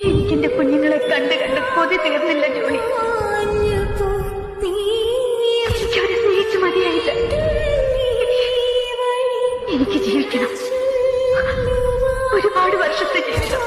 എനിക്കെന്റെ കുഞ്ഞുങ്ങളെ കണ്ട് കണ്ട് കൊതി തീർന്നില്ല ജോണി. എനിക്കവരെ സ്നേഹിച്ചു മതിയായില്ല. എനിക്ക് ജീവിക്കണം, ഒരുപാട് വർഷത്തെ ജീവിതം.